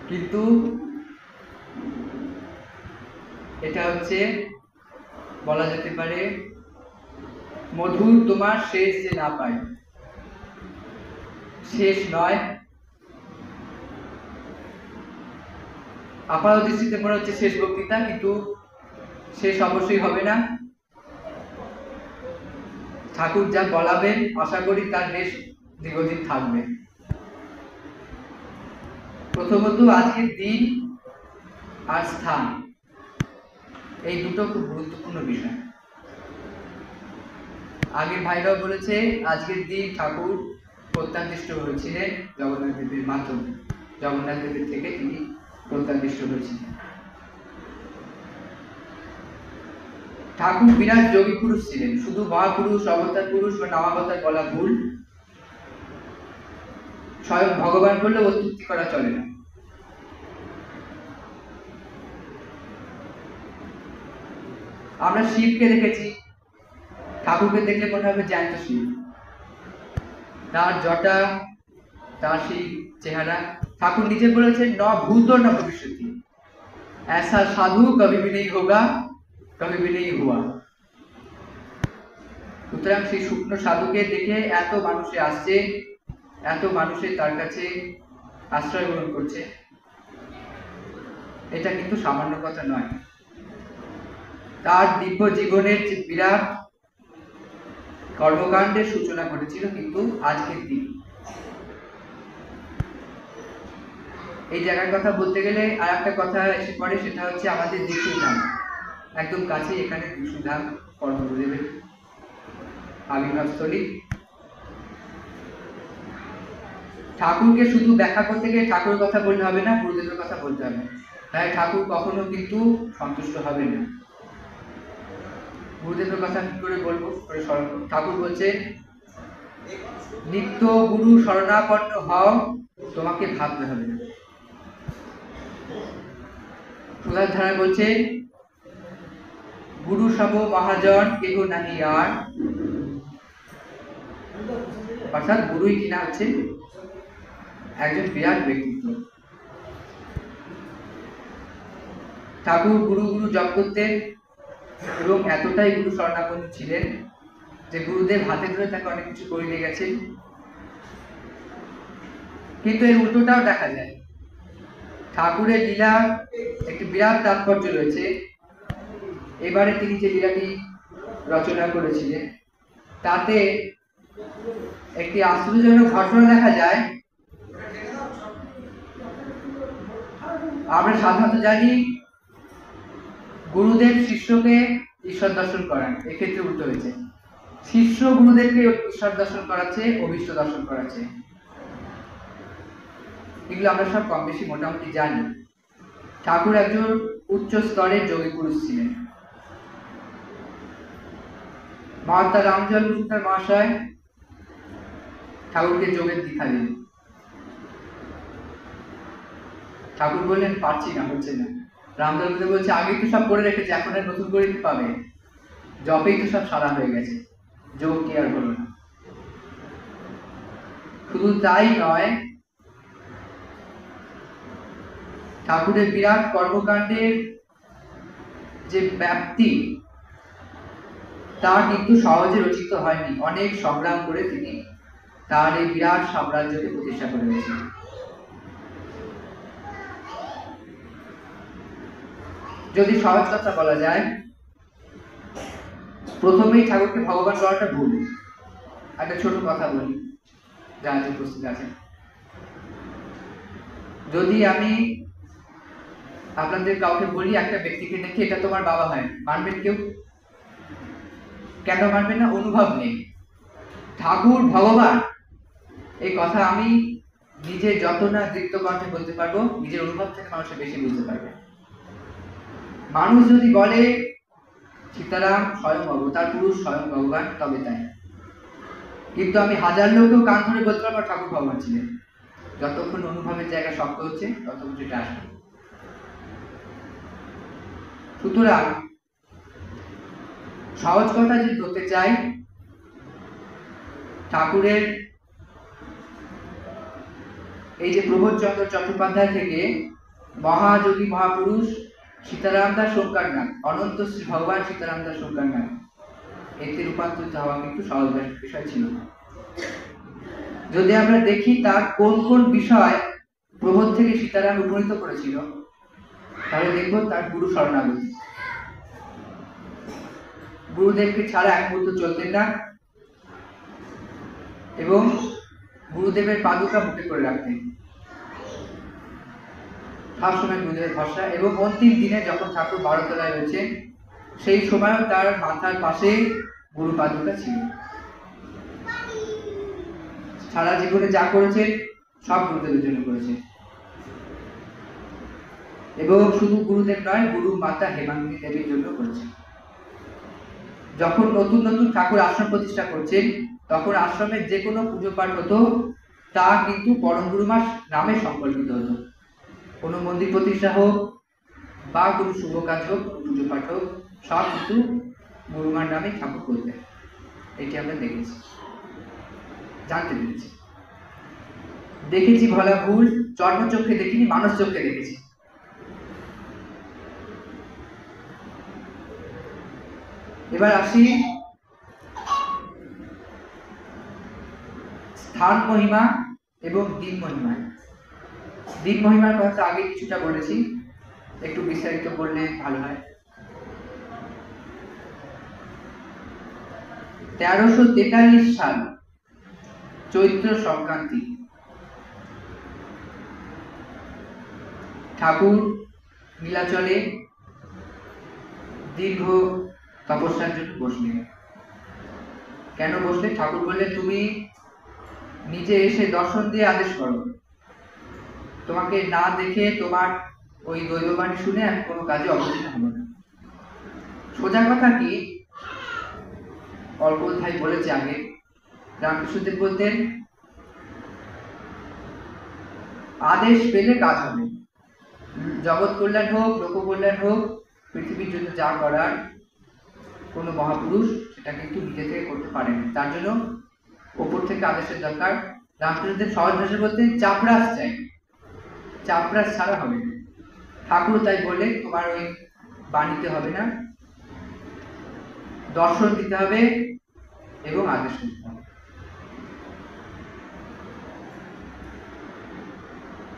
কিন্তু এটা হচ্ছে বলা যেতে পারে মধুর তোমার শেষ যে না পাই, শেষ নয়। আপাত দৃষ্টিতে মনে হচ্ছে শেষ বক্তৃতা, কিন্তু শেষ অবশ্যই হবে না। ঠাকুর যা বলাবেন আশা করি তার বেশ দীর্ঘদিন থাকবে। প্রথমত আজকের দিন আর স্থান, এই দুটো খুব গুরুত্বপূর্ণ বিষয়। আগের ভাইরাও বলেছে আজকের দিন ঠাকুর প্রত্যাদিষ্ট হয়েছিলেন জগন্নাথ দেবের মাধ্যমে, জগন্নাথ দেবের থেকে তিনি প্রত্যাদিষ্ট হয়েছিলেন। ঠাকুর বিরাট যোগী পুরুষ ছিলেন, শুধু মহাপুরুষ, অবতার পুরুষ বা নামাবতার বলা ভুল। স্বয়ং ভগবান বললে অত্যুক্তি করা চলে না। আমরা শিবকে দেখেছি, ঠাকুরকে দেখলে মনে হবে জ্যান্ত শিব, তার জটা, তার সেই চেহারা। ঠাকুর নিজে বলেছেন ন ভূত ন ভবিষ্যতি, ऐसा साधु कभी भी नहीं होगा, कभी भी नहीं हुआ। সুতরাং সেই শুকনো সাধুকে দেখে এত মানুষে আসছে, এত মানুষে তার কাছে আশ্রয় গ্রহণ করছে, এটা কিন্তু সামান্য কথা নয়। তার দিব্য জীবনের যে বিরাট কর্মকাণ্ডের সূচনা ঘটেছিল কিন্তু আজকের দিন। এই জায়গার কথা বলতে গেলে আর একটা কথা এসে পড়ে, সেটা হচ্ছে আমাদের ত্রিশুধাম, একদম কাছে এখানে ত্রিশুধাম কর্মগুরুদেবের আবির্ভাবস্থলী। ঠাকুরকে শুধু ব্যাখ্যা করতে গিয়ে ঠাকুরের কথা বললে হবে না, গুরুদেবের কথা বলতে হবে, তাই ঠাকুর কখনো কিন্তু সন্তুষ্ট হবে না। গুরুদেবের কথা কি করে বলবো, ঠাকুর বলছে নিত্য গুরু শরণাপন্ন হও, তোমাকে ভাবতে হবে না। সুধার ধারা বলছে গুরু সম মহাজন কেহ নাহি আর, অর্থাৎ গুরুই কিনা হচ্ছে একজন বিরাট ব্যক্তিত্ব। ঠাকুর গুরু গুরু জপ করতেন এবং এতটাই গুরু শরণাপন্ন ছিলেন যে গুরুদেব হাতে ধরে তাকে অনেক কিছু করিয়ে গেছেন। কিন্তু এর উল্টোটাও দেখা যায়, ঠাকুরের লীলা একটি বিরাট তাৎপর্য রয়েছে। এবারে তিনি যে লীলাটি রচনা করেছিলেন তাতে একটি আশ্চর্যজনক ঘটনা দেখা যায়। আমরা সাধারণত জানি গুরুদেব শিষ্যকে ঈশ্বর দর্শন করান, এক্ষেত্রে উল্টো হয়েছে, শিষ্য গুরুদেবকে ঈশ্বর দর্শন করাচ্ছে, অভীষ্ট দর্শন করাচ্ছে। এগুলো আমরা সব কম বেশি মোটামুটি জানি। ঠাকুর একজন উচ্চ স্তরের যোগী পুরুষ ছিলেন। মহাত্মা রামজল মজুমদার মহাশয় ঠাকুরকে যোগের দীক্ষা দিলেন। ঠাকুর বললেন পারছি না, হচ্ছে না। রামজল মজুমদার বলছে আগেই তো সব করে রেখেছে, এখন আর নতুন করে কি পাবে, জপেই তো সব সারা হয়ে গেছে, যোগ কি আর হলো না। শুধু তাই নয়, ঠাকুরের বিরাট কর্মকাণ্ডের যে ব্যাপ্তি তা কিন্তু সহজে রচিত হয়নি, অনেক সংগ্রাম করে তিনি তার এই বিরাট সাম্রাজ্যকে প্রতিষ্ঠা করে গেছেন। যদি সহজ কথা বলা যায়, প্রথমেই ঠাকুরকে ভগবান বলাটা ভুল। একটা ছোট কথা বলি, যারা যে উপস্থিত আছেন, যদি আমি আপনাদের কাউকে বলি একটা ব্যক্তিকে দেখে এটা তোমার বাবা হয়, মানবেন কেউ? কেন মানবেন না? অনুভব নেই। ঠাকুর ভগবান এই কথা আমি নিজে যত না দৃপ্ত কণ্ঠে বলতে পারবো, নিজের অনুভব থেকে মানুষের বেশি বুঝতে পারবে। মানুষ যদি বলে সীতারাম স্বয়ং অবতার পুরুষ, স্বয়ং ভগবান, তবে তাই। কিন্তু আমি হাজার লোককেও কান ধরে বলতে পারবো ঠাকুর ভগবান ছিলেন। যতক্ষণ অনুভবের জায়গা শক্ত হচ্ছে ততক্ষণ সেটা আসবে। সুতরাং সহজ কথা যদি ধরতে চাই, ঠাকুরের এই যে প্রবোধচন্দ্র চট্টোপাধ্যায় থেকে মহাযোগী মহাপুরুষ সীতারাম দাস শঙ্করনাথ, অনন্ত শ্রী ভগবান সীতারাম দাস শঙ্করনাথ, এতে রূপান্তরিত হওয়া কিন্তু সহজ বিষয় ছিল না। যদি আমরা দেখি তার কোন কোন বিষয় প্রবোধ থেকে সীতারাম উপনীত করেছিল, তাহলে দেখব তার গুরু শরণাগতি। গুরুদেবকে ছাড়া এক মুহূর্ত চলতেন না এবং গুরুদেবের পাদুকা মুখে করে রাখতেন সবসময় গুরুদেবের ভরসা। এবং অন্তিম দিনে যখন ঠাকুর বারোতলায় রয়েছে, সেই সময়ও তার মাথার পাশে গুরু পাদুকা ছিল। সারা জীবনে যা করেছেন সব গুরুদেবের জন্য করেছে। এবং শুধু গুরুদেব নয়, গুরু মাতা হেমাঙ্গিনী দেবীর জন্য করেছে। যখন নতুন নতুন ঠাকুর আশ্রম প্রতিষ্ঠা করছেন, তখন আশ্রমের যে কোনো পুজো পাঠ হতো তা কিন্তু পরম গুরুমার নামে সংকল্পিত হতো। কোনো মন্দির প্রতিষ্ঠা হোক বা কোনো শুভ কাজ হোক, পুজো পাঠ হোক, সব কিন্তু গুরুমার নামে ঠাকুর করতেন। এটি আমরা দেখেছি, জানতে পেরেছি। দেখেছি ভোলা ভুল, চর্মচক্ষে দেখিনি, মানস চক্ষে দেখেছি। এবার আসি স্থান মহিমা এবং দিন মহিমা। দিন মহিমার কথা আগে কিছুটা বলেছি, একটু বিস্তারিত বললে ভালো হয়। 1343 সাল চৈত্র সংক্রান্তি ঠাকুর নীলাচলে দীর্ঘ তপস্যার জন্য বসলেন। কেন বসলে? ঠাকুর বললেন, তুমি নিজে এসে দর্শন দিয়ে আদেশ করো, তোমাকে না দেখে, তোমার ওই দৈববাণী শুনে আমি কোনো কাজে অবতীর্ণ হব না। সোজা কথা কি, অল্প ভাই বলেছে আগে, রামকৃষ্ণদেব বলতেন আদেশ পেলে কাজ হবে। জগৎ কল্যাণ হোক, লোক কল্যাণ হোক, পৃথিবীর জন্য যা করার কোনো মহাপুরুষ সেটা কিন্তু নিজে থেকে করতে পারেন। তার জন্য ওপর থেকে আদেশের দরকার। রামকৃষ্ণদেব সহজ ভাষায় বলতেন চাপরাস চাই, চাপরাস ছাড়া হবে না। ঠাকুর তাই বললেন তোমার ওই বাণীতে হবে না, দর্শন দিতে হবে এবং আদেশ করতে হবে।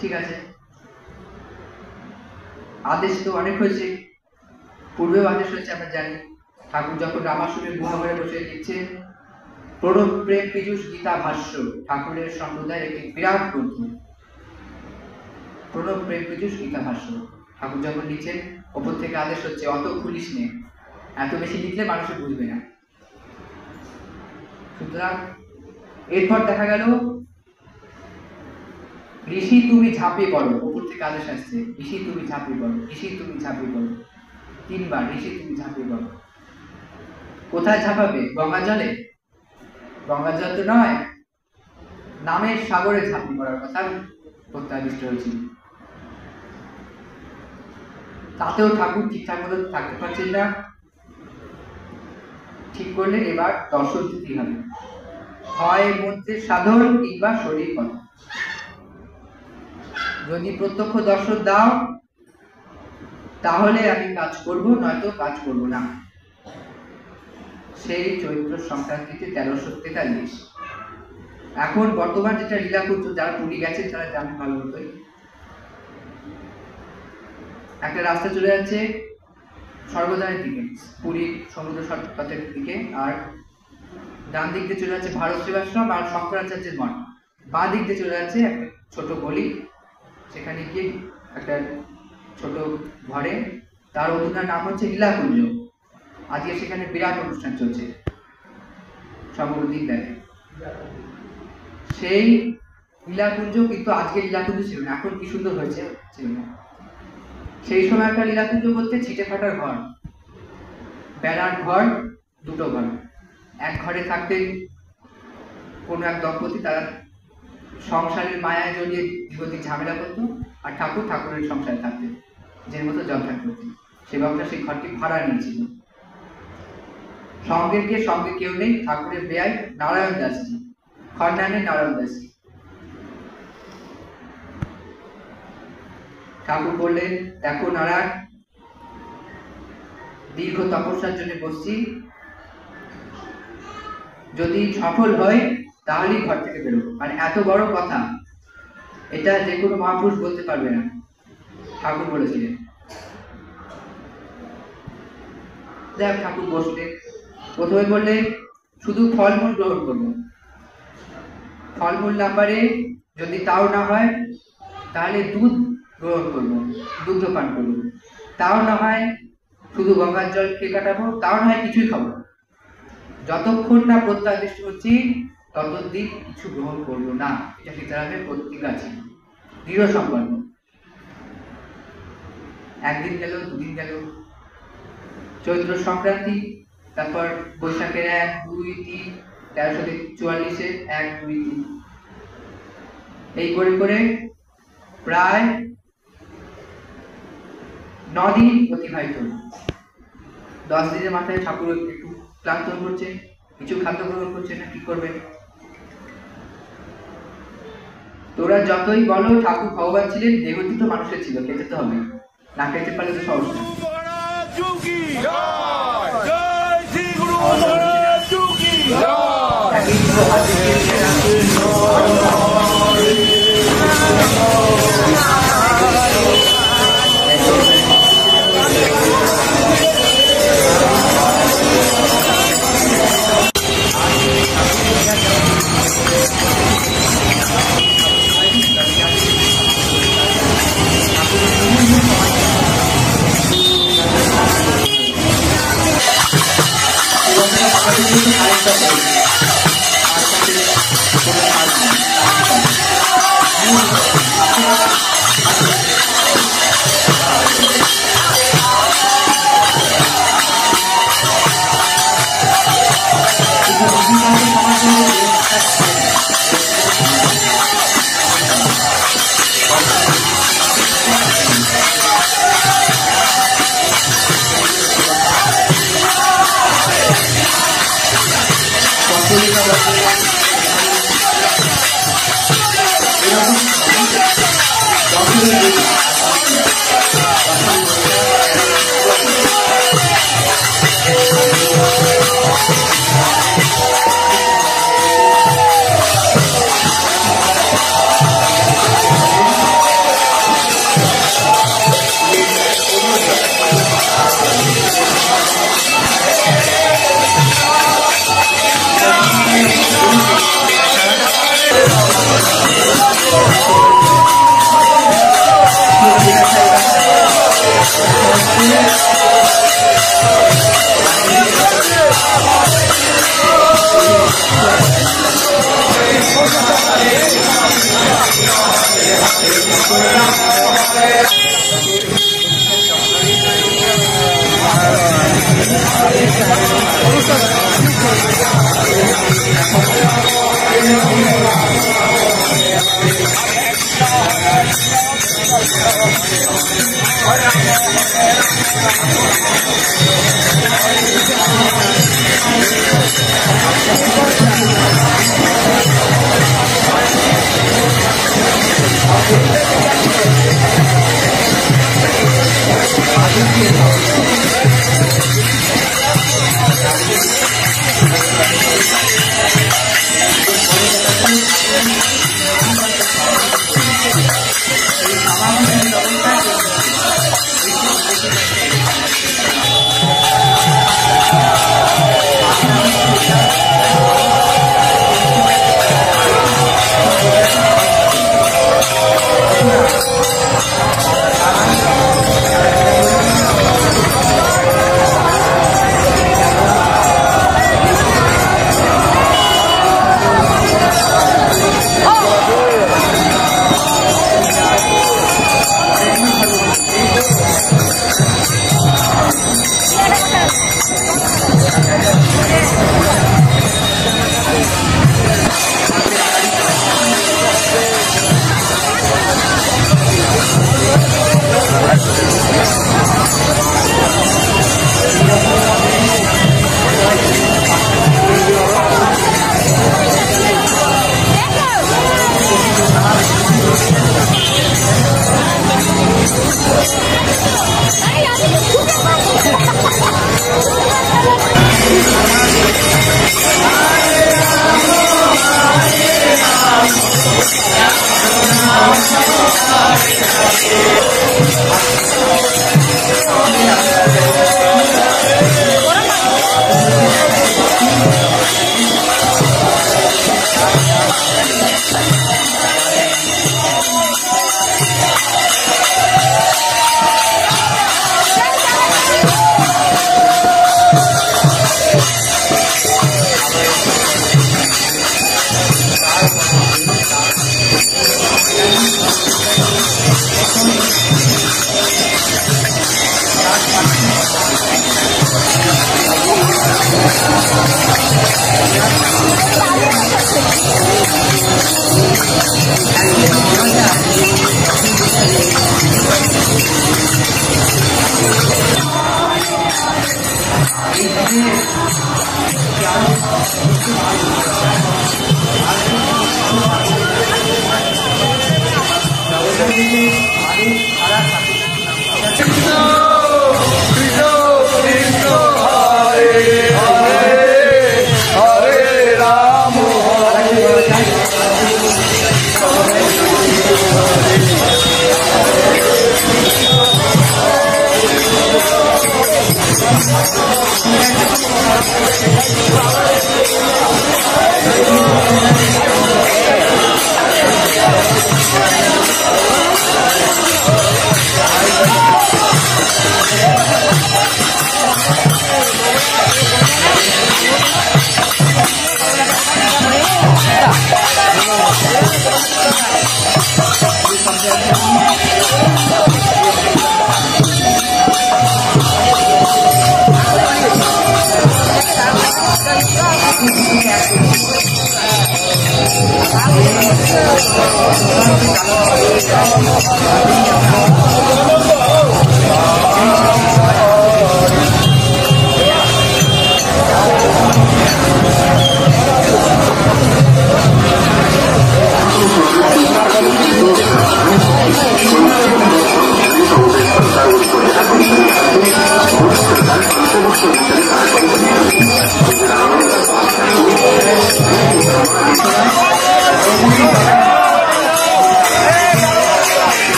ঠিক আছে, আদেশ তো অনেক হয়েছে, পূর্বেও আদেশ হয়েছে, আমরা জানি। ঠাকুর যখন রামাসুরের গুহাঘরে বসে লিখছে প্রণব প্রেম পীযুষ গীতা ভাষ্য, ঠাকুরের সম্প্রদায়ের একটি বিরাট গ্রন্থ প্রণব প্রেম পীযুষ গীতা ভাষ্য, ঠাকুর যখন লিখছেন ওপর থেকে আদেশ হচ্ছে অত খুলিস নে, এত বেশি লিখলে মানুষে বুঝবে না। সুতরাং এরপর দেখা গেল ঋষি তুমি ঝাঁপিয়ে পড়ো, ওপর থেকে আদেশ আসছে ঋষি তুমি ঝাঁপিয়ে পড়ো, ঋষি তুমি ঝাঁপিয়ে পড়ো, 3 বার ঋষি তুমি ঝাঁপিয়ে পড়ো। কোথায় ঝাঁপাবে? গঙ্গা জলে? গঙ্গা জল তো নয়, নামের সাগরে ঝাঁপিয়ে পড়ার কথা প্রত্যাদিষ্ট হয়েছিল। তাতেও ঠাকুর ঠিকঠাক মতো থাকতে পারছেন না, ঠিক করলেন এবার দর্শন দিতে হবে, হয় মন্ত্রের সাধন কিংবা শরীর কথা। যদি প্রত্যক্ষ দর্শন দাও তাহলে আমি কাজ করব, নয়তো কাজ করব না। সেই চৈত্র সংক্রান্তিতে 1343। এখন বর্তমান যেটা লীলাকুঞ্জ, যারা পুরী গেছেন তারা জানেন ভালো মতোই। একটা রাস্তা চলে যাচ্ছে স্বর্গদ্বারের দিকে, পুরী সমুদ্র সৈকতের দিকে, আর ডান দিক দিয়ে চলে যাচ্ছে ভারত সেবাশ্রম আর শঙ্করাচার্যের মঠ, বাঁ দিক দিয়ে চলে যাচ্ছে একটা ছোট গলি, সেখানে গিয়ে একটা ছোট ঘরে, তার অধুনার নাম হচ্ছে লীলাকুঞ্জ। আজকে সেখানে বিরাট অনুষ্ঠান চলছে সমগ্র দিন ব্যাপী। সেই লীলাকুঞ্জ কিন্তু আজকে লীলাকুঞ্জ ছিল না, এখন কি সুন্দর হয়েছে ছিল না। সেই সময় একটা লীলাকুঞ্জ বলতে ছিটে ফাটার ঘর, বেড়ার ঘর, 2টো ঘর। এক ঘরে থাকতেন কোনো এক দম্পতি, তারা সংসারের মায়ায় জড়িয়ে দীর্ঘদিন ঝামেলা করতো, আর ঠাকুর ঠাকুরের সংসারে থাকতেন, যে মতো জলখান করতেন। সেবকরা সেই ঘরটি ভাড়া নিয়েছিল। সঙ্গে কেউ নেই, ঠাকুরের বেয়াই নারায়ণ দাসজি, খন্ডানের নারায়ণ দাসজি। ঠাকুর বললেন, দেখো নারায়ণ, দীর্ঘ তপস্যার জন্য বসছি, যদি সফল হয় তাহলেই ঘর থেকে বেরোবো। মানে এত বড় কথা, এটা যে কোনো মহাপুরুষ বলতে পারবে না, ঠাকুর বলেছিলেন। দেখ, ঠাকুর বসলেন, প্রথমে বললেন শুধু ফলমূল গ্রহণ করবো, ফলমূল না পারে যদি তাও না হয় তাহলে দুধ গ্রহণ করবো, দুগ্ধ পান করবো, তাও না হয় শুধু গঙ্গার জল খেয়ে কাটাবো, তাও না হয় কিছুই খাবো, যতক্ষণ না প্রত্যাদিষ্ট হচ্ছি ততদিন কিছু গ্রহণ করবো না। এটা সীতারামের প্রতিজ্ঞা ছিল, দৃঢ় সংকল্প। একদিন গেল, দুদিন গেল, চৈত্র সংক্রান্তি, তারপর বৈশাখের 1, 2, 3, 1344-এ 1, 2, 3, এই করে করে প্রায় 9 দিন অতিবাহিত হল। 10 দিনের মাথায় ঠাকুর একটু ক্লান্ত করছে, কিছু খাদ্য গ্রহণ করছে না, কি করবে? তোরা যতই বলো ঠাকুর ভগবান ছিলেন, দেহটি তো মানুষের ছিল, খেতে তো হবে, না খেতে পারলে তো সমস্যা।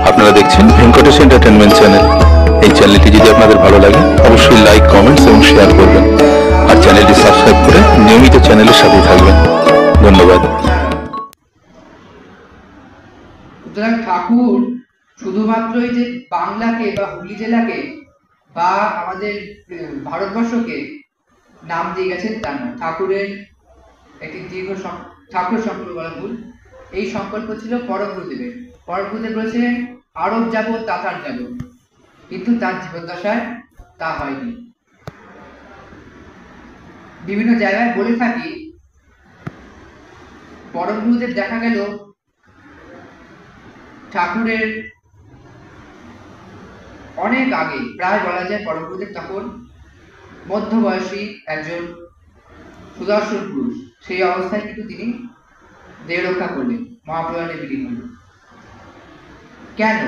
আপনারা দেখছেন ভেঙ্কটেশ এন্টারটেইনমেন্ট চ্যানেল। এই চ্যানেলটি যদি আপনাদের ভালো লাগে অবশ্যই লাইক, কমেন্টস এবং শেয়ার করবেন, আর চ্যানেলটি সাবস্ক্রাইব করে নিয়মিত চ্যানেলের সাথে থাকবেন। ধন্যবাদ। সুতরাং ঠাকুর শুধুমাত্রই যে বাংলাকে বা হুগলি জেলাকে বা আমাদের ভারতবর্ষকে নাম দিয়ে গেছেন তা না। ঠাকুরের একটি দীর্ঘ ঠাকুর সংকল্প বলা ভুল, এই সংকল্প ছিল পরম গুরুদেবের। পরম গুরুদেব বলেছিলেন আরব যাব, তাতার যাব, কিন্তু তার জীবদ্দশায় তা হয়নি। বিভিন্ন জায়গায় বলে থাকি পরম গুরুদেব দেখা গেল ঠাকুরের অনেক আগে, প্রায় বলা যায় পরম গুরুদেব তখন মধ্যবয়সী একজন সুদর্শন পুরুষ। সেই অবস্থায় কিন্তু তিনি দেহ রক্ষা করলেন, মহাপ্রয়াণে বিলীন হলেন। কেন?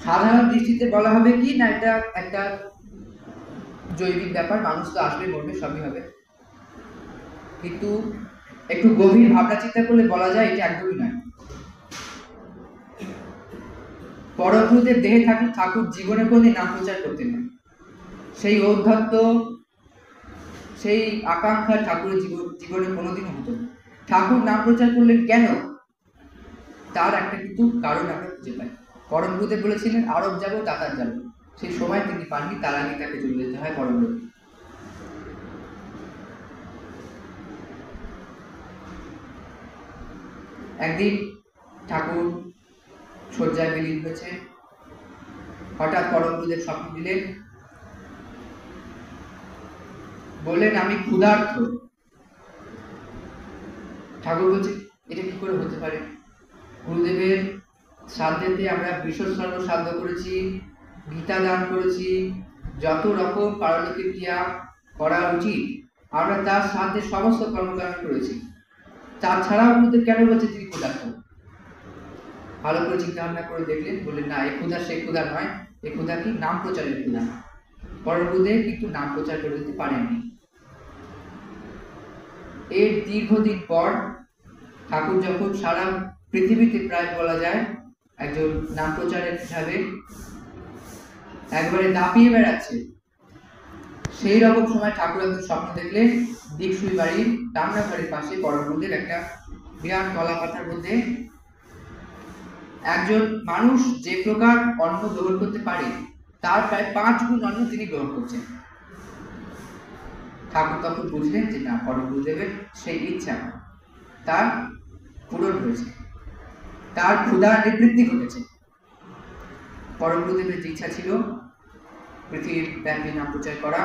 সাধারণ দৃষ্টিতে বলা হবে কি না এটা একটা জৈবিক ব্যাপার, মানুষ তো আসবে মরবে সবই হবে, কিন্তু একটু গভীর ভাবনা চিন্তা করলে বলা যায় এটা একদমই নয়। পরম গুরুদেব দেহে থাকুন, ঠাকুর জীবনে কোনদিন নাম প্রচার করতেন না। সেই ঔদ্ধত্য, সেই আকাঙ্ক্ষা ঠাকুরের জীবনে কোনোদিনও হতো না। ঠাকুর নাম প্রচার করলেন কেন? তার একটা কিন্তু কারণ আমরা খুঁজে পাই। পরম গুরুদেব বলেছিলেন আরব যাবো তাতার যাবো, সেই সময় তিনি পাননি, তার আগে তাকে চলে যেতে হয় পরম লোকে। একদিন ঠাকুর শয্যায় বিলীন হয়েছে, হঠাৎ পরম গুরুদেব স্বপ্ন দিলেন, বললেন আমি ক্ষুধার্ত। ঠাকুর বলছে এটা কি করে হতে পারে? গুরুদেবের শ্রাদ্ধেতে আমরা বিশ্বস্বর্গ শ্রাদ্ধ করেছি, গীতা দান করেছি, যত রকম পারলৌকিক ক্রিয়া করা উচিত আমরা তার শ্রাদ্ধে সমস্ত কর্মকাণ্ড করেছি, তাছাড়াও গুরুদেব কেন বলছে তিনি ক্ষুধার্ত? ভালো করে চিন্তা ভাবনা করে দেখলেন, বললেন না, এই ক্ষুধা সে ক্ষুধা নয়, এই ক্ষুধা কি নাম প্রচারের ক্ষুধা। পরম গুরুদেব কিন্তু নাম প্রচার করে দিতে পারেননি। এর দীর্ঘদিন পর ঠাকুর যখন সারা পৃথিবীতে প্রায় বলা যায় একজন নাম প্রচারক হিসাবে একবারে দাপিয়ে বেড়াচ্ছে, সেই রকম সময় ঠাকুর একজন স্বপ্ন দেখলেন, দিকসুই বাড়ির রান্নাঘরের পাশে পরম গুরুদেব একটা বিরাট কলা পাতার মধ্যে একজন মানুষ যে প্রকার অন্ন গ্রহণ করতে পারে তার প্রায় 5 গুণ অন্ন তিনি গ্রহণ করছেন। ঠাকুর তখন বুঝলেন যে না, পরম গুরুদেবের সেই ইচ্ছা তার পূরণ হয়েছে, তার ক্ষুধা নিবৃত্তি ঘটেছে। পরম গুরুদেবের যে ইচ্ছা ছিল পৃথিবীর ব্যাপী নাম প্রচার করা,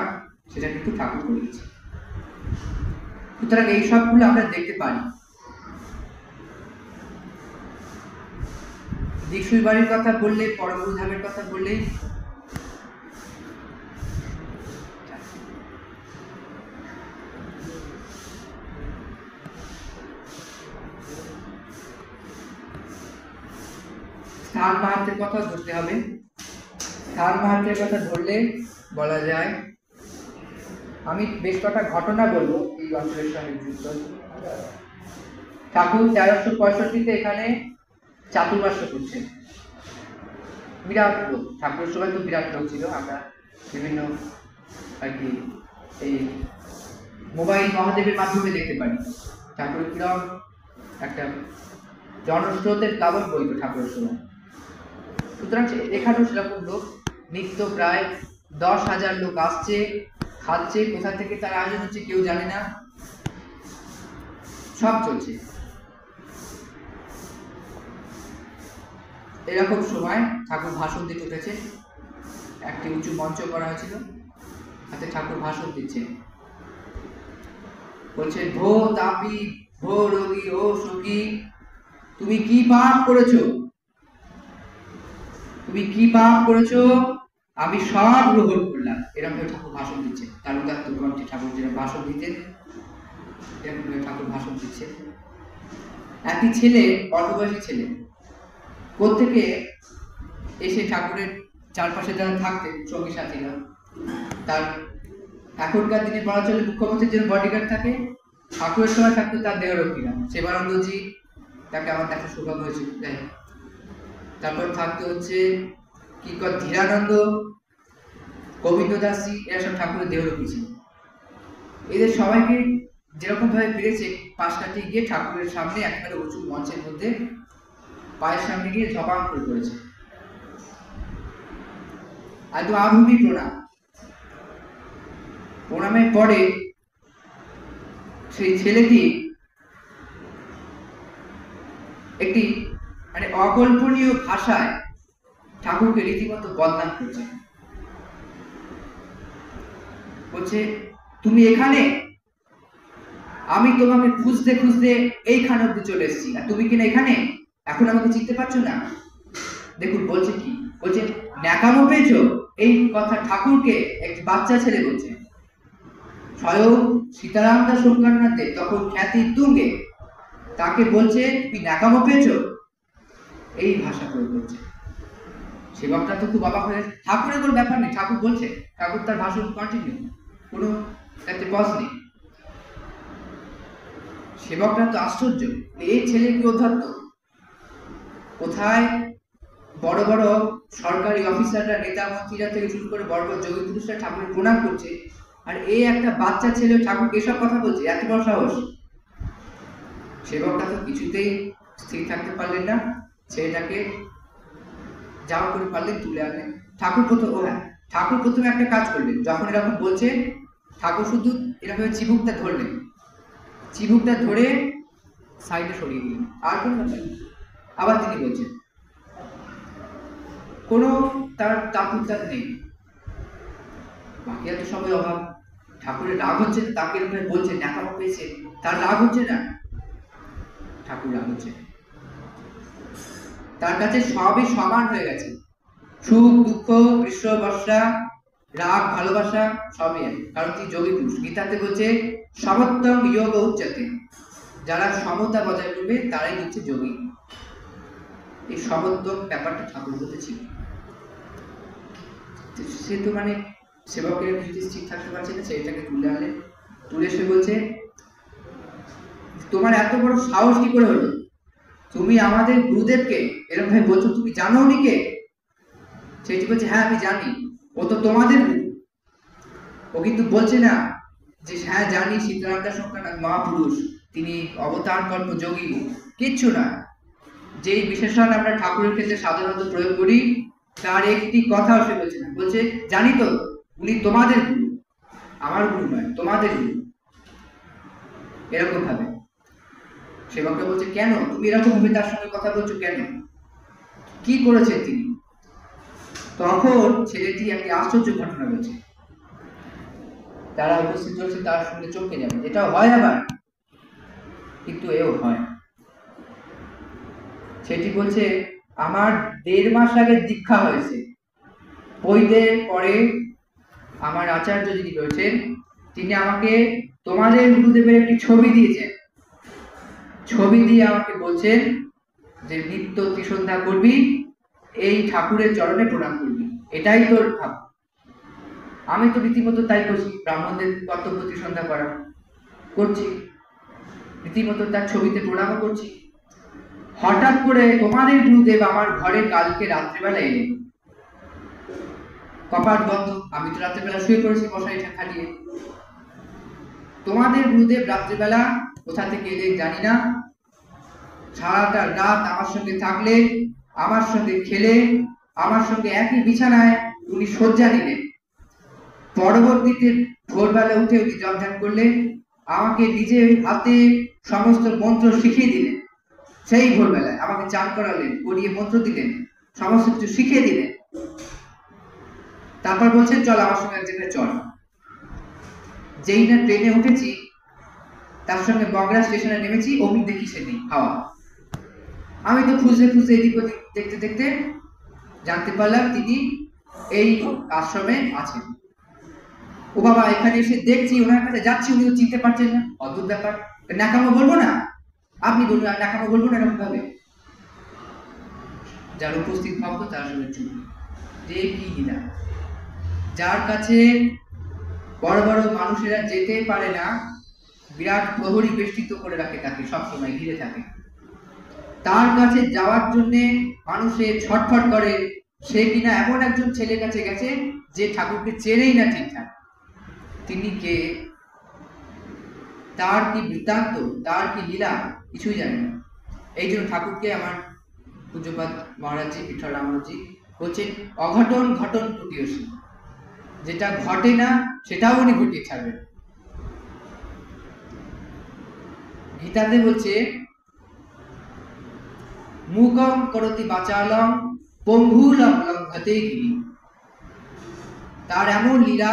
সেটা কিন্তু ঠাকুর করেছে। সুতরাং এই সবগুলো আমরা দেখতে পারি। দিকসুই বাড়ির কথা বললে, পরম গুরুধামের কথা বললে স্থান মাহাত্মের কথা ধরতে হবে। স্থান মাহাত্মের কথা ধরলে বলা যায়, আমি বেশ কটা ঘটনা বলবো এই অঞ্চলের সঙ্গে যুক্ত। ঠাকুর 1365-তে এখানে চাতুর্মাস্য করছেন। বিরাট লোক, ঠাকুরের সময় তো বিরাট লোক ছিল, আমরা বিভিন্ন আর কি এই মোবাইল মহাদেবের মাধ্যমে দেখতে পারি ঠাকুরের কিরম একটা জনস্রোতের প্লাবন বইত ঠাকুরের সময়। সুতরাং এখানেও সেরকম লোক, নিত্য প্রায় 10,000 লোক আসছে, খাচ্ছে, কোথা থেকে তার আয়োজন হচ্ছে কেউ জানে না, সব চলছে। এরকম সময় ঠাকুর ভাষণ দিতে উঠেছে, একটি উঁচু মঞ্চ করা হয়েছিল, তাতে ঠাকুর ভাষণ দিচ্ছে, বলছে ভো তাপি ভো রোগী ও সখী, তুমি কি পাপ করেছো, তুমি কি পাপ করেছো, আমি সব গ্রহণ করলাম। এরকম ভাবে ঠাকুর ভাষণ দিচ্ছে, তার উদাত্ত কণ্ঠে ঠাকুর যেরকম ভাষণ দিতেন এরকম ভাবে ঠাকুর ভাষণ দিচ্ছে। একটি ছেলে, অল্প বয়সী ছেলে, কোত্থেকে এসে ঠাকুরের চারপাশে যারা থাকতেন সঙ্গী সাথীরা, তার এখনকার দিনে বলা চলে মুখ্যমন্ত্রীর যে বডিগার্ড থাকে, ঠাকুরের সময় থাকতো তার দেহরক্ষীরা, সেবানন্দজি, তাকে আমার দেখা সৌভাগ্য হয়েছিল। তারপর থাকতো হচ্ছে কি ধীরানন্দ, গোবিন্দ দাসজি, এরা সব ঠাকুরের দেহরক্ষী ছিল। এদের সবাইকে যেরকম ভাবে পেরেছে পাশ কাটিয়ে গিয়ে ঠাকুরের সামনে একেবারে উঁচু মঞ্চের মধ্যে পায়ের সামনে গিয়ে ঝপাং করে করেছে, একদম আভূমি প্রণাম। প্রণামের পরে সেই ছেলেটি একটি মানে অকল্পনীয় ভাষায় ঠাকুরকে রীতিমতো বদনাম করছে, বলছে তুমি এখানে, আমি তোমাকে খুঁজতে খুঁজতে এইখানে অব্দি চলে এসেছি, আর তুমি কিনা এখানে এখন আমাকে চিনতে পারছো না। দেখুন বলছে কি, বলছে ন্যাকামো পেয়েছো, এই কথা ঠাকুরকে একটি বাচ্চা ছেলে বলছে। স্বয়ং সীতারাম দাস ওঙ্কারনাথ দেব তখন খ্যাতি তুঙ্গে, তাকে বলছে তুমি ন্যাকামো পেয়েছো, এই ভাষা প্রয়োগ করছে। সেবকটা তো খুব অবাক হয়ে, ঠাকুরের কোনো ব্যাপার নেই, ঠাকুর বলছে, ঠাকুর তার ভাষণ কন্টিনিউ, কোনো তাতে পজ নেই। সেবকটা তো আশ্চর্য, এই ছেলে কি অধ্যাত্ম, কোথায় বড় বড় সরকারি অফিসাররা, নেতা মন্ত্রীরা থেকে শুরু করে বড় বড় যোগী পুরুষরা ঠাকুরের প্রণাম করছে, আর এই একটা বাচ্চা ছেলে ঠাকুরকে এসব কথা বলছে, এত বড় সাহস। সেবকটা তো কিছুতেই স্থির থাকতে পারলেন না, ছেলেটাকে যাও করে পারলেন তুলে আনলেন। ঠাকুর প্রথমে একটা কাজ করলেন, যখন এরকম বলছে ঠাকুর শুধু এরকম চিবুকটা ধরলেন, চিবুকটা ধরে সাইডে সরিয়ে দিলেন, আর কোনো ব্যাপার নেই। আবার তিনি বলছেন, কোনো তার তাৎপর্য নেই, বাকিরা তো সবাই অভাব। ঠাকুরের রাগ হচ্ছে না, তাকে এরকম বলছে ন্যাকামো পেয়েছে, তার রাগ হচ্ছে না, ঠাকুর রাগ হচ্ছে, তার কাছে সবই সমান হয়ে গেছে, সুখ দুঃখ গ্রীষ্ম বর্ষা রাগ ভালোবাসা সবই এক, কারণ তিনি যোগী পুরুষ। গীতাতে বলছে সমত্বং যোগ উচ্চতে, যারা সমতা বজায় করবে তারাই হচ্ছে যোগী। এই সমত্ব ব্যাপারটা ঠাকুর বলতে ছিল। সে তো মানে সেবকের যদি স্থির থাকতে পারছে না, ছেলেটাকে তুলে আনলেন, তুলে সে বলছে তোমার এত বড় সাহস কি করে হলো, তুমি আমাদের গুরুদেবকে এরকম ভাবে বলছো, তুমি জানো উনি কে? সেটি বলছে হ্যাঁ আমি জানি, ও তো তোমাদের গুরু। ও কিন্তু বলছে না যে হ্যাঁ জানি সীতারাম দাস মহাপুরুষ, তিনি অবতার কল্প যোগী, কিচ্ছু না। যেই বিশেষণ আমরা ঠাকুরের ক্ষেত্রে সাধারণত প্রয়োগ করি তার একটি কথাও সে বলছে না, বলছে জানি তো উনি তোমাদের গুরু, আমার গুরু নয়, তোমাদের গুরু। এরকম ভাবে সেবকরা বলছে কেন তুমি এরকম ভাবে তার সঙ্গে কথা বলছো, কেন, কি করেছেন তিনি? তখন ছেলেটি একটি আশ্চর্য ঘটনা বলছে, তারা উপস্থিত রয়েছে তার সঙ্গে চমকে যাবে, এটাও হয় আবার, কিন্তু এও হয়। সেটি বলছে আমার 1.5 মাস আগে দীক্ষা হয়েছে, বইদের পরে আমার আচার্য যিনি রয়েছেন তিনি আমাকে তোমাদের গুরুদেবের একটি ছবি দিয়েছেন, ছবি দিয়ে আমাকে বলছেন যে নিত্য ত্রিসন্ধ্যা করবি, এই ঠাকুরের চরণে প্রণাম করবি, এটাই তোর ঠাকুর। আমি তো রীতিমতো তাই করছি, ব্রাহ্মণদের কর্তব্য ত্রিসন্ধ্যা করা করছি, রীতিমতো তার ছবিতে প্রণামও করছি। হঠাৎ করে তোমাদের গুরুদেব আমার ঘরে কালকে রাত্রিবেলা এলেন, কপাট বন্ধ, আমি তো রাত্রিবেলা শুয়ে পড়েছি মশারিটা খাটিয়ে। তোমাদের গুরুদেব রাত্রিবেলা কোথা থেকে এলেন জানি না, সারাটা রাত আমার সঙ্গে থাকলে, আমার সঙ্গে খেলে, আমার সঙ্গে একই বিছানায় উনি শয্যা নিলেন। পরবর্তীতে ভোরবেলা উঠে উনি জপধ্যান করলেন, আমাকে নিজে হাতে সমস্ত মন্ত্র শিখিয়ে দিলেন। সেই ভোরবেলায় আমাকে চান করালেন, করিয়ে মন্ত্র দিলেন, সমস্ত কিছু শিখিয়ে দিলেন। তারপর বলছেন চল আমার সঙ্গে এক জায়গায় চল। যেই না ট্রেনে উঠেছি, তার সঙ্গে বগরা স্টেশনে নেমেছি, অমনি দেখি সে নেই, হাওয়া। আমি তো খুঁজতে খুঁজতে এদিক ওদিক দেখতে দেখতে জানতে পারলাম তিনি এই আশ্রমে আছেন। ও বাবা, এখানে এসে দেখছি ওনার কাছে যাচ্ছি, উনি তো চিনতে পারছেন না, অদ্ভুত ব্যাপার। ন্যাকামো বলবো না, আপনি বলুন, আর ন্যাকামো বলবো না এরকম ভাবে। যার উপস্থিত ভক্ত তার সঙ্গে চুপ, যে কি লীলা। যার কাছে বড় বড় মানুষেরা যেতে পারে না, বিরাট প্রহরী বেষ্টিত করে রাখে, তাকে সবসময় ঘিরে থাকে, তার কাছে যাওয়ার জন্য মানুষের ছটফট করে, সে কিনা এমন একজন ছেলের কাছে গেছে যে ঠাকুরকে চেনেই না ঠিকঠাক। তিনি কে, তার কি বৃত্তান্ত, তার কি লীলা, কিছুই জানে না। এই জন্য ঠাকুরকে আমার পূজ্যপাদ মহারাজজি পিঠল রামজি বলছেন অঘটন ঘটন কুটিয়সী, যেটা ঘটে না সেটাও উনি ঘটিয়ে ছাড়বেন। গীতাতে বলছে মুকম করতি বাচালম পঙ্গুলম লঙ্ঘতে গিরি। তার এমন লীলা,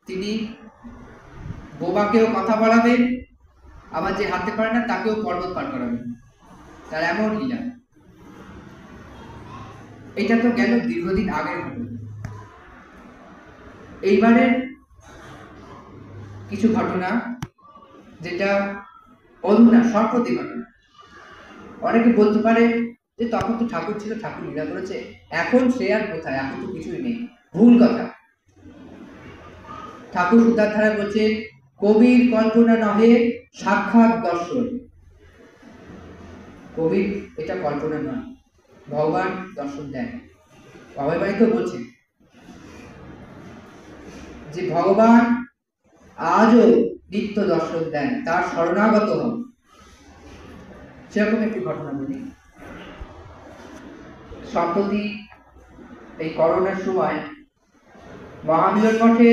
তিনি বোবাকেও কথা বলাবেন, আবার যে হাঁটতে পারে না তাকেও পর্বত পার করাবেন, তার এমন লীলা। এটা তো গেল দীর্ঘদিন আগের ঘটনা। এইবারের কিছু ঘটনা যেটা অধুনা সম্প্রতি ঘটনা। অনেকে বলতে পারে যে তখন তো ঠাকুর ছিল, ঠাকুর লীলা করেছে, এখন সে আর কোথায়, এখন তো কিছুই নেই, ভুল কথা। ঠাকুর সুতার ধারা বলছে কবির কল্পনা নহে সাক্ষাৎ দর্শন। কবির এটা কল্পনা নয়, ভগবান দর্শন দেন। বাবার বাড়ি তো বলছে যে ভগবান আজও নিত্য দর্শন দেন, তার শরণাগত হন। সেরকম একটি ঘটনা বলি। সম্প্রতি এই করোনার সময় মহামিলন মঠে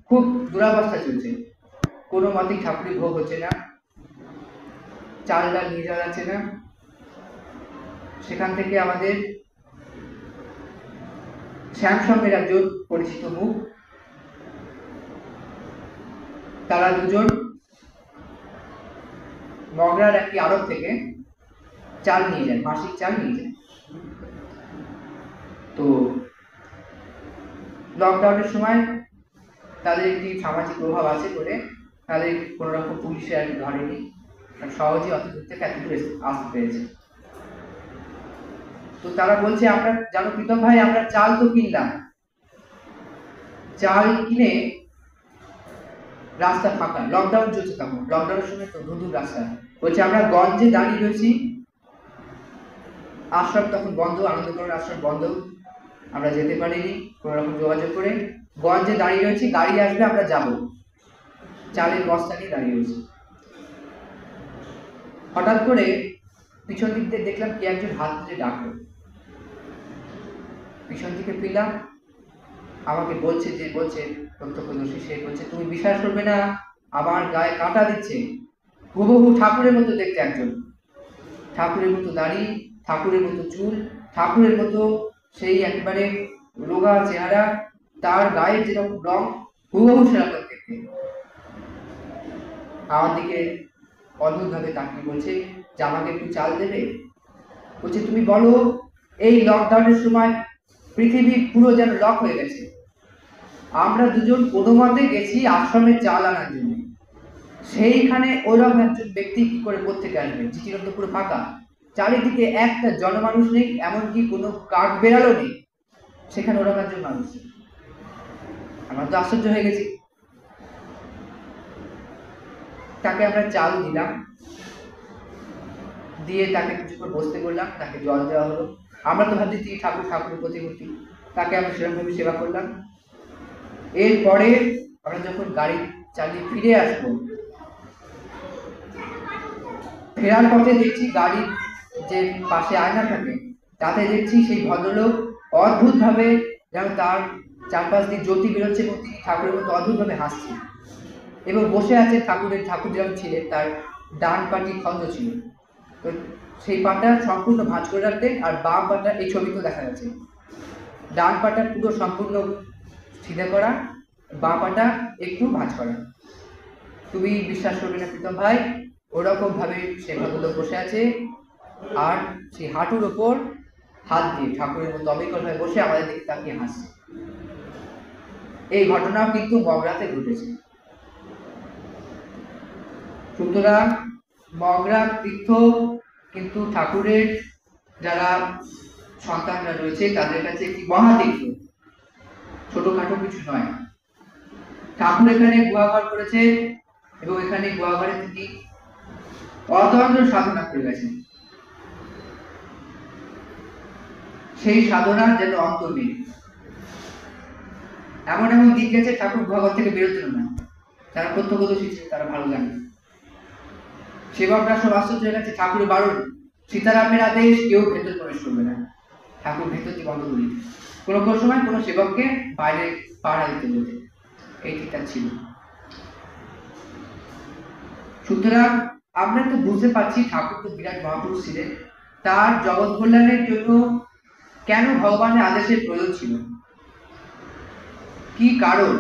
খুব দুরবস্থা চলছে, কোনো মতেই ঠাকুরের ভোগ হচ্ছে না, চাল ডাল নিয়ে যাওয়া যাচ্ছে না। সেখান থেকে আমাদের শ্যামসঙ্গের একজন পরিচিত মুখ, তারা দুজন মগরার একটি আড়ত থেকে চাল নিয়ে যায়, মাসিক চাল নিয়ে যায়। তো লকডাউনের সময় তাদের একটি সামাজিক প্রভাব আছে বলে তাদের কোনো রকম পুলিশে আর ধরেনি, সহজেই অত দূর থেকে এতদূর আসতে পেরেছে। তো তারা বলছে, আমরা জানো প্রীতম ভাই, আমরা চাল তো কিনলাম, চাল কিনে রাস্তা ফাঁকা, লকডাউন চলছে, তখন লকডাউনের সময় তো ধুধু রাস্তা। বলছে আমরা গঞ্জে দাঁড়িয়ে রয়েছি, আশ্রম তখন বন্ধ, আনন্দকরণ আশ্রম বন্ধ, আমরা যেতে পারিনি কোনো রকম যোগাযোগ করে। গঞ্জে দাঁড়িয়ে রয়েছি, গাড়ি আসবে আমরা যাব, চালের বস্তা নিয়ে দাঁড়িয়ে রয়েছি। হঠাৎ করে পিছন দিক দিয়ে দেখলাম কি একজন হাত ধরে ডাকলো, পিছন দিকে ফিরলাম, আমাকে বলছে, যে বলছে প্রত্যক্ষদর্শী, সে বলছে তুমি বিশ্বাস করবে না, আমার গায়ে কাঁটা দিচ্ছে, হুবহু ঠাকুরের মতো দেখতে একজন, ঠাকুরের মতো দাড়ি, ঠাকুরের মতো চুল, ঠাকুরের মতো সেই একেবারে রোগা চেহারা, তার গায়ের যেরকম রং হুবহু সেরকম দেখতে। আমার দিকে অদ্ভুত ভাবে তাকিয়ে বলছে যে আমাকে একটু চাল দেবে। বলছে তুমি বলো, এই লকডাউনের সময় পৃথিবী পুরো যেন লক হয়ে গেছে, আমরা দুজন কোনো মতে গেছি আশ্রমে চাল আনার জন্য, সেইখানে ওরকম একজন ব্যক্তি কি করে কোত্থেকে আসবে, চিঠির তো পুরো ফাঁকা, চারিদিকে একটা জনমানুষ নেই, এমনকি কোনো কাক বেড়ালো নেই, সেখানে ওরকম একজন মানুষ। আমরা তো আশ্চর্য হয়ে গেছি। তাকে আমরা চাল দিলাম, দিয়ে তাকে কিছুক্ষণ বসতে করলাম, তাকে জল দেওয়া হলো। আমরা তো ভাবছি তিনি ঠাকুর, ঠাকুরের প্রতিমূর্তি, তাকে আমরা সেরকমভাবে সেবা করলাম। এরপরে আমরা যখন গাড়ি চালিয়ে ফিরে আসবো, ফেরার পথে দেখছি গাড়ির যে পাশে আয়না থাকে তাতে দেখছি সেই ভদ্রলোক অদ্ভুত ভাবে যেন তার চারপাশ দিয়ে জ্যোতি বেরোচ্ছে এবং তিনি ঠাকুরের মতো অদ্ভুত ভাবে হাসছেন এবং বসে আছে। ঠাকুর যেমন ছিলেন তার ডান পাটি খন্ড ছিল, তো সেই পাটা সম্পূর্ণ ভাঁজ করে রাখতেন, আর বাম পাটা এই ছবিতেও দেখা যাচ্ছে, ডান পাটা পুরো সম্পূর্ণ সিধে করা, বাঁ পাটা একটু ভাঁজ করা। তুমি বিশ্বাস করবে না প্রীতম ভাই, ওরকম ভাবে সে ভদ্রলোক বসে আছে, আর সেই হাঁটুর ওপর হাত দিয়ে ঠাকুরের মতো অবিকল ভাবে বসে আমাদের দিকে তাকিয়ে হাসছে। এই ঘটনাও কিন্তু মগরাতে ঘটেছে। সুতরাং মগরা তীর্থ কিন্তু ঠাকুরের যারা সন্তানরা রয়েছে তাদের কাছে একটি মহাতীর্থ, ছোটখাটো কিছু নয়। ঠাকুর এখানে গুহাঘর করেছে এবং এখানে গুহাঘরে তিনি অতন্ত্র সাধনা করে গেছেন, সেই সাধনার যেন অন্ত নেই। এমন এমন দিক গেছে ঠাকুর গুহাঘর থেকে বেরোতেন না, যারা প্রত্যক্ষদর্শী ছিলেন তারা ভালো জানেন। সেবকরা সব আশ্চর্য হয়ে গেছে, ঠাকুরের বারণ, সীতারামের আদেশ, কেউ ভেতর প্রবেশ করবে না, ঠাকুর ভেতর দিয়ে বন্ধ করে দিতেন। কোনো কোনো সময় কোনো সেবককে বাইরে পাহারা দিতে বলতেন, এই ঠিকঠাক ছিল। সুতরাং আমরা তো বুঝতে পারছি ঠাকুর তো বিরাট মহাপুরুষ ছিলেন, তার জগৎ কল্যাণের জন্য কেন ভগবানের আদেশের প্রয়োজন ছিল, কি কারণ,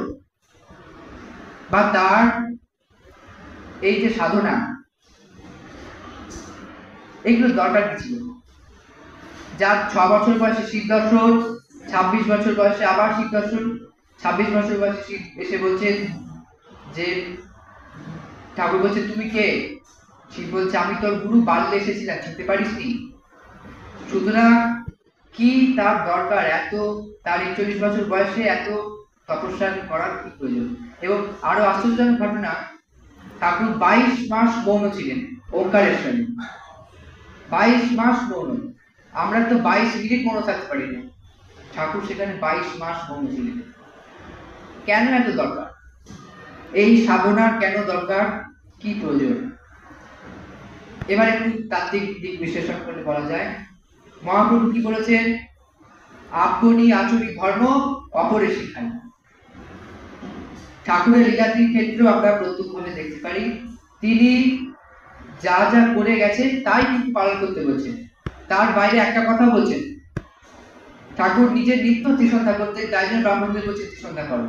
বা তার এই যে সাধনা, এগুলো দরকার কি ছিল। যার 6 বছর বয়সে শিব দর্শন, 26 বছর বয়সে আবার শিব দর্শন, 26 বছর বয়সে শিব এসে বলছেন যে ঠাকুর বলছে তুমি কে, শিব বলছে আমি তোর গুরু, বাল্যে এসেছিলাম, চিনতে পারিসনি। সুতরাং কি তার দরকার এত, তার 41 বছর বয়সে এত তপস্যা করার কি প্রয়োজন। এবং আরো আশ্চর্যজনক ঘটনা, ঠাকুর 22 মাস মৌন ছিলেন ওঙ্কারেশ্বরে, 22 মাস মৌন। আমরা তো 22 মিনিট মৌন থাকতে পারি না, ঠাকুর সেখানে 22 মাস মৌন ছিলেন। কেন এত দরকার, এই সাধনার কেন দরকার, কি প্রয়োজন। এবার একটু তাত্ত্বিক দিক বিশ্লেষণ করে বলা যায়, মহাপ্রভু কি বলেছেন? আপনি আচরি ধর্ম অপরে শিখান। ঠাকুরের লীলাদ্রির ক্ষেত্রেও আমরা প্রত্যক্ষভাবে দেখতে পারি, তিনি যা যা করে গেছেন তাই কিন্তু পালন করতে বলছেন। তার বাইরে একটা কথা বলছেন, ঠাকুর নিজের নিত্য ত্রিসন্ধ্যা করতেন, তাই জন্য ব্রাহ্মণদের বলছে ত্রিসন্ধ্যা করো।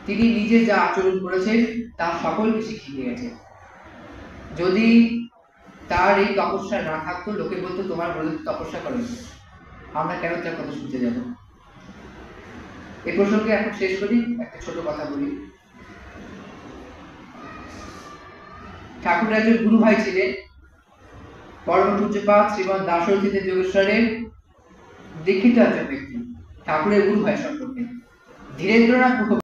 তিনি নিজে যা আচরণ করেছেন তা সকলকে শিখিয়ে দিয়ে গেছেন। যদি তার এই তপস্যা না থাকতো, লোকে বলতো তোমার বলে তপস্যা করে, আমরা কেন তার কথা শুনতে যাব? এই প্রসঙ্গে এখন শেষ করি, একটা ছোট কথা বলি। ঠাকুর একজন গুরু ভাই ছিলেন, পরম পূজ্যপাদ শ্রীমৎ দাশরথীদেব যোগেশ্বরের দীক্ষিত একজন ব্যক্তি, ঠাকুরের গুরু ভাই সম্পর্কে। ধীরেন্দ্রনাথ মুখোপাধ্যায়